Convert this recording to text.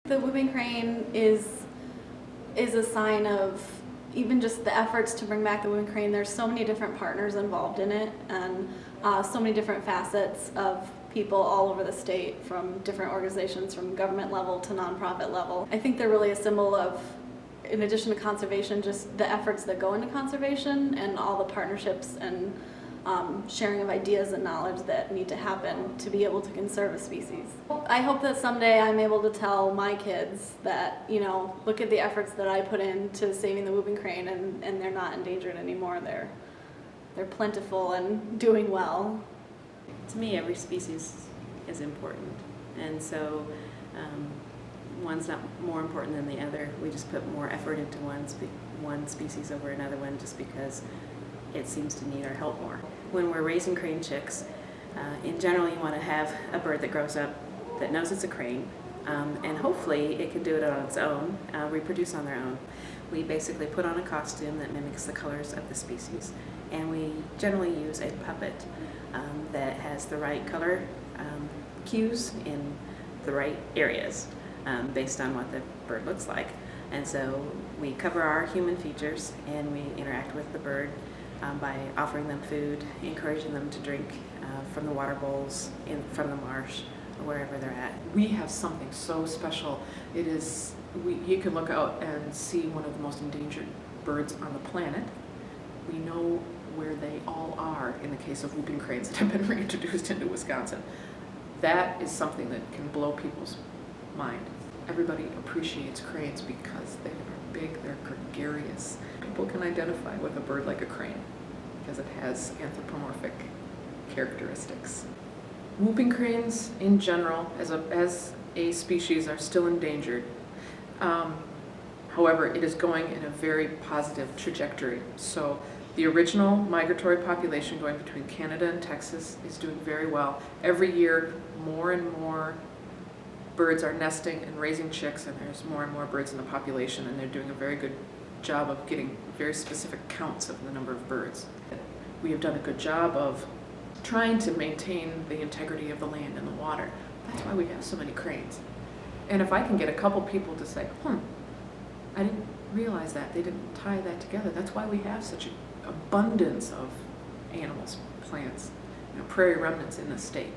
The whooping crane is a sign of even just the efforts to bring back the whooping crane. There's so many different partners involved in it, and so many different facets of people all over the state, from different organizations, from government level to nonprofit level. I think they're really a symbol of, in addition to conservation, just the efforts that go into conservation and all the partnerships and sharing of ideas and knowledge that need to happen to be able to conserve a species. I hope that someday I'm able to tell my kids that, you know, look at the efforts that I put into saving the whooping crane, and they're not endangered anymore. They're plentiful and doing well. To me, every species is important, and so one's not more important than the other. We just put more effort into one species over another one just because it seems to need our help more. When we're raising crane chicks, in general you want to have a bird that grows up that knows it's a crane, and hopefully it can do it on its own, reproduce on their own. We basically put on a costume that mimics the colors of the species, and we generally use a puppet that has the right color cues in the right areas based on what the bird looks like. And so we cover our human features and we interact with the bird by offering them food, encouraging them to drink from the water bowls, from the marsh, or wherever they're at. We have something so special. It is, you can look out and see one of the most endangered birds on the planet. We know where they all are in the case of whooping cranes that have been reintroduced into Wisconsin. That is something that can blow people's mind. Everybody appreciates cranes because they are big, they're gregarious. People can identify with a bird like a crane because it has anthropomorphic characteristics. Whooping cranes in general as a species are still endangered. However, it is going in a very positive trajectory. So the original migratory population going between Canada and Texas is doing very well. Every year, more and more birds are nesting and raising chicks, and there's more and more birds in the population, and they're doing a very good job of getting very specific counts of the number of birds. We have done a good job of trying to maintain the integrity of the land and the water. That's why we have so many cranes. And if I can get a couple people to say, I didn't realize that, they didn't tie that together. That's why we have such an abundance of animals, plants, prairie remnants in the state.